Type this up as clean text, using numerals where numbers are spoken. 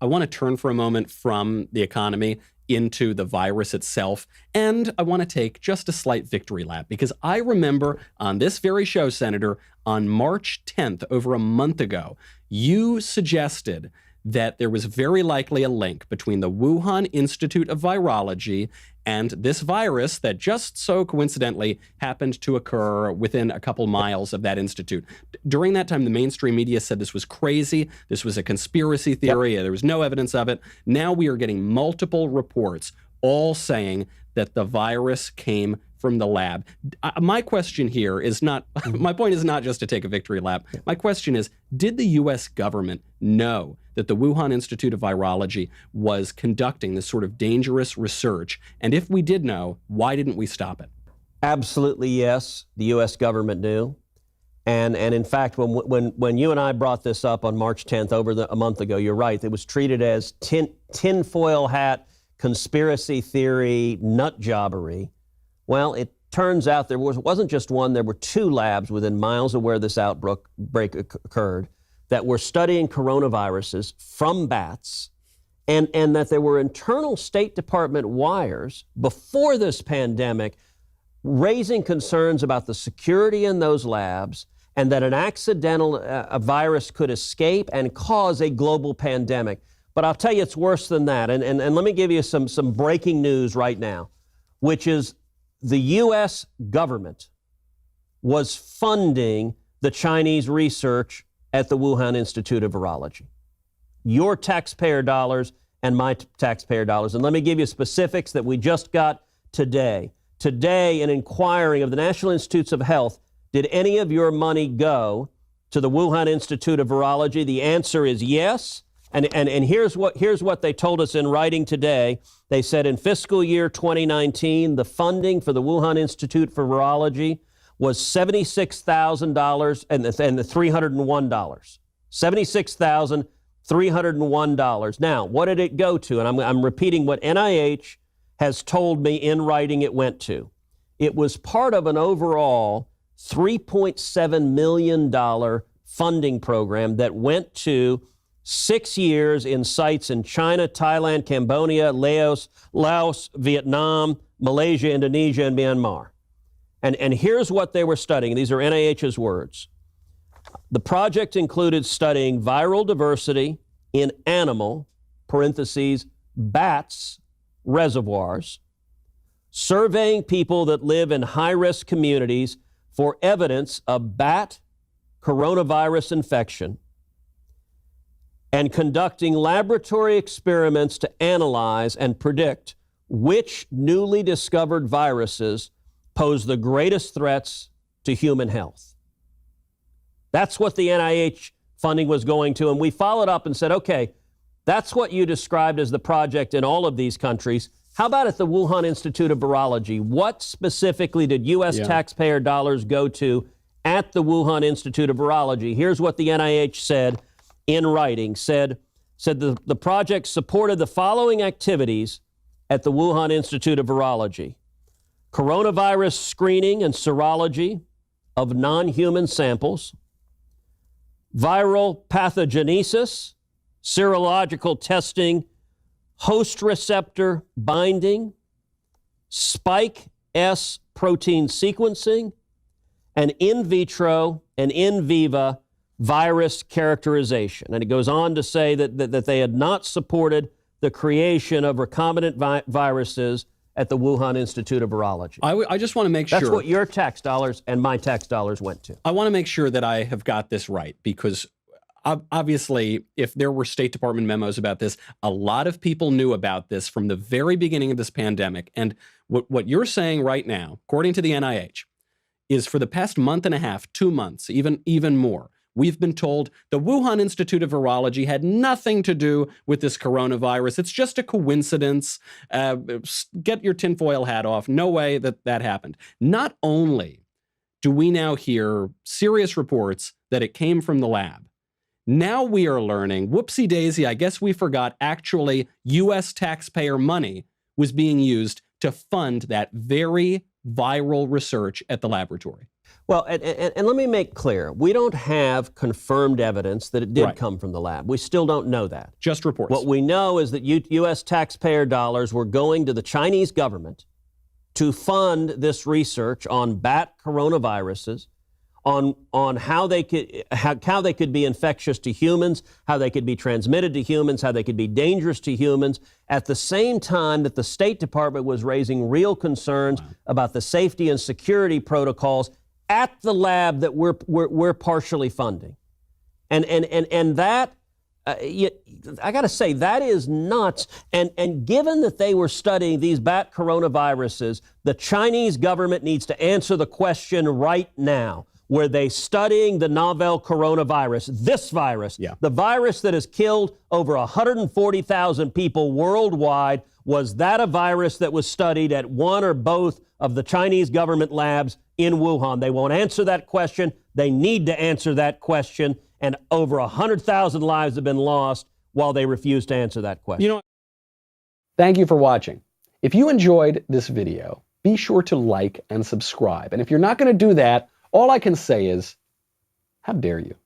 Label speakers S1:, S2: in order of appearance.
S1: I want to turn for a moment from the economy into the virus itself, and I want to take just a slight victory lap, because I remember on this very show, Senator, on March 10th, over a month ago, you suggested that there was very likely a link between the Wuhan Institute of Virology and this virus that just so coincidentally happened to occur within a couple miles of that institute. During that time, the mainstream media said this was crazy, this was a conspiracy theory, there was no evidence of it. Now we are getting multiple reports all saying that the virus came from the lab. My question here is not, my point is not just to take a victory lap. My question is, did the U.S. government know that the Wuhan Institute of Virology was conducting this sort of dangerous research? And if we did know, why didn't we stop it?
S2: Absolutely, yes. The U.S. government knew. And in fact, when you and I brought this up on March 10th, a month ago, you're right, it was treated as tinfoil hat, conspiracy theory, nut jobbery. Well, it turns out there wasn't just one, there were two labs within miles of where this outbreak occurred that were studying coronaviruses from bats, and that there were internal State Department wires before this pandemic raising concerns about the security in those labs, and that an accidental a virus could escape and cause a global pandemic. But I'll tell you, it's worse than that. And let me give you some breaking news right now, which is the U.S. government was funding the Chinese research at the Wuhan Institute of Virology. Your taxpayer dollars and my taxpayer dollars. And let me give you specifics that we just got today. Today, an inquiring of the National Institutes of Health, did any of your money go to the Wuhan Institute of Virology? The answer is yes. And here's what they told us in writing today. They said in fiscal year 2019, the funding for the Wuhan Institute for Virology was $76,000 and the $301. $76,301. Now, what did it go to? And I'm repeating what NIH has told me in writing it went to. It was part of an overall $3.7 million funding program that went to 6 years in sites in China, Thailand, Cambodia, Laos, Vietnam, Malaysia, Indonesia, and Myanmar. And here's what they were studying. These are NIH's words. The project included studying viral diversity in animal, parentheses, bats, reservoirs, surveying people that live in high-risk communities for evidence of bat coronavirus infection, and conducting laboratory experiments to analyze and predict which newly discovered viruses pose the greatest threats to human health. That's what the NIH funding was going to, and we followed up and said, okay, that's what you described as the project in all of these countries. How about at the Wuhan Institute of Virology? What specifically did U.S. taxpayer dollars go to at the Wuhan Institute of Virology? Here's what the NIH said in writing, said the project supported the following activities at the Wuhan Institute of Virology: coronavirus screening and serology of non-human samples, viral pathogenesis, serological testing, host receptor binding, spike S protein sequencing, and in vitro and in vivo virus characterization. And it goes on to say that they had not supported the creation of recombinant viruses at the Wuhan Institute of Virology.
S1: I just want to make sure.
S2: That's what your tax dollars and my tax dollars went to.
S1: I want to make sure that I have got this right, because obviously, if there were State Department memos about this, a lot of people knew about this from the very beginning of this pandemic. And what you're saying right now, according to the NIH, is for the past month and a half, 2 months, even more, we've been told the Wuhan Institute of Virology had nothing to do with this coronavirus. It's just a coincidence. Get your tinfoil hat off. No way that happened. Not only do we now hear serious reports that it came from the lab, now we are learning, whoopsie daisy, I guess we forgot, actually U.S. taxpayer money was being used to fund that very viral research at the laboratory.
S2: Well, and let me make clear, we don't have confirmed evidence that it did
S1: Right.
S2: come from the lab. We still don't know that.
S1: Just reports.
S2: What we know is that U.S. taxpayer dollars were going to the Chinese government to fund this research on bat coronaviruses, on how they could be infectious to humans, how they could be transmitted to humans, how they could be dangerous to humans, at the same time that the State Department was raising real concerns about the safety and security protocols at the lab that we're partially funding. And that, I got to say, that is nuts. And given that they were studying these bat coronaviruses, the Chinese government needs to answer the question right now. Were they studying the novel coronavirus, this virus, the virus that has killed over 140,000 people worldwide? Was that a virus that was studied at one or both of the Chinese government labs in Wuhan? They won't answer that question. They need to answer that question. And over 100,000 lives have been lost while they refuse to answer that question.
S1: You know, thank you for watching. If you enjoyed this video, be sure to like and subscribe. And if you're not going to do that, all I can say is, how dare you?